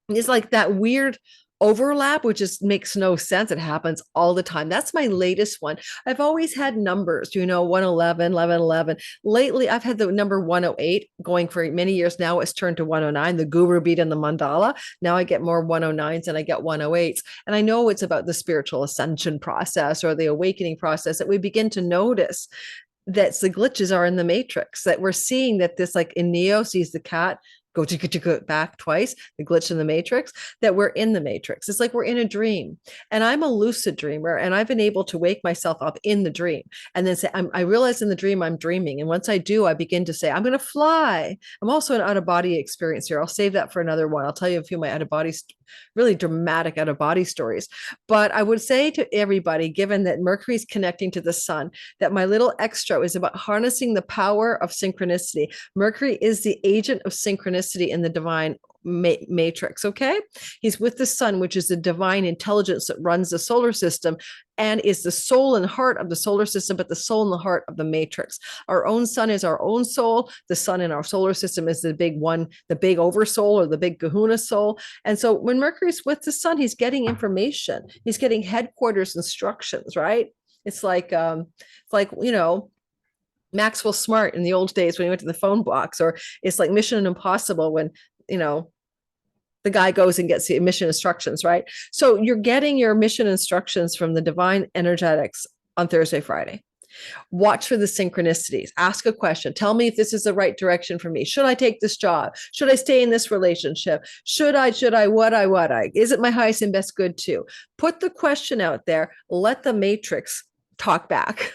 It's like that weird overlap, which just makes no sense. It happens all the time. That's my latest one. I've always had numbers, 111, 11, 11. Lately, I've had the number 108 going for many years now. It's turned to 109, the guru beat in the mandala. Now I get more 109s and I get 108s. And I know it's about the spiritual ascension process or the awakening process that we begin to notice that the glitches are in the matrix, that we're seeing that this, like in Neo sees the cat go back twice, the glitch in the matrix, that we're in the matrix. It's like we're in a dream. And I'm a lucid dreamer, and I've been able to wake myself up in the dream and then say, I realize in the dream I'm dreaming. And once I do, I begin to say, I'm going to fly. I'm also an out-of-body experience here. I'll save that for another one. I'll tell you a few of my out-of-body, really dramatic out-of-body stories. But I would say to everybody, given that Mercury's connecting to the sun, that my little extra is about harnessing the power of synchronicity. Mercury is the agent of synchronicity in the divine matrix. Okay. He's with the sun, which is the divine intelligence that runs the solar system and is the soul and heart of the solar system, but the soul and the heart of the matrix. Our own sun is our own soul. The sun in our solar system is the big one, the big oversoul or the big kahuna soul. And so when Mercury's with the sun, he's getting information. He's getting headquarters instructions, right? It's like, Maxwell Smart in the old days when he went to the phone box, or it's like Mission Impossible when, the guy goes and gets the mission instructions, right? So you're getting your mission instructions from the divine energetics on Thursday, Friday. Watch for the synchronicities. Ask a question. Tell me if this is the right direction for me. Should I take this job? Should I stay in this relationship? Should I, what I? Is it my highest and best good too? Put the question out there. Let the matrix talk back.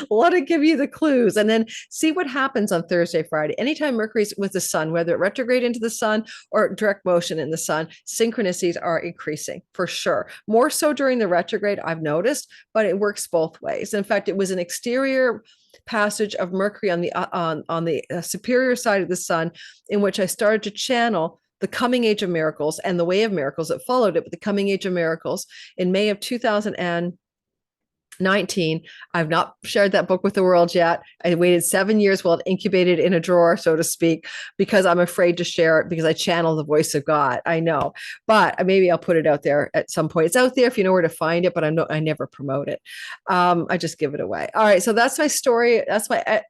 Let it give you the clues and then see what happens on Thursday, Friday. Anytime Mercury's with the sun, whether it retrograde into the sun or direct motion in the sun, synchronicities are increasing for sure. More so during the retrograde, I've noticed, but it works both ways. In fact, it was an exterior passage of Mercury on the superior side of the sun in which I started to channel the coming age of miracles and the way of miracles that followed it, but the coming age of miracles in May of 2019. I've not shared that book with the world yet. I waited 7 years while it incubated in a drawer, so to speak, because I'm afraid to share it because I channel the voice of God. I know, but maybe I'll put it out there at some point. It's out there if you know where to find it, but I never promote it. I just give it away. All right. So that's my story. That's my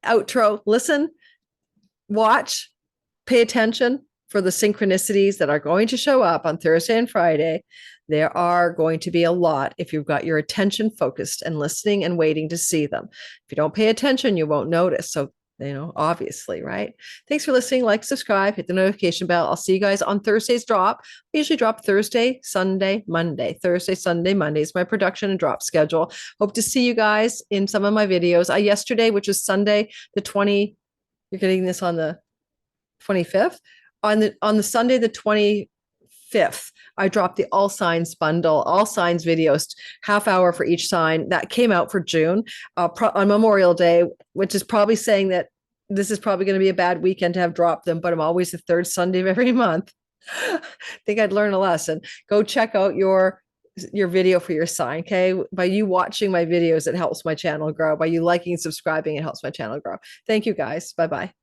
outro. Listen, watch, pay attention for the synchronicities that are going to show up on Thursday and Friday. There are going to be a lot if you've got your attention focused and listening and waiting to see them. If you don't pay attention, you won't notice. So, obviously, right? Thanks for listening. Like, subscribe, hit the notification bell. I'll see you guys on Thursday's drop. I usually drop Thursday, Sunday, Monday. Thursday, Sunday, Monday is my production and drop schedule. Hope to see you guys in some of my videos. Yesterday, which was Sunday, the 20, you're getting this on the 25th. On the Sunday, the 25th, I dropped the all signs bundle, all signs videos, half hour for each sign that came out for June on Memorial Day, which is probably saying that this is probably going to be a bad weekend to have dropped them, but I'm always the third Sunday of every month. I think I'd learn a lesson. Go check out your video for your sign. Okay. By you watching my videos, it helps my channel grow. By you liking and subscribing, it helps my channel grow. Thank you guys. Bye-bye.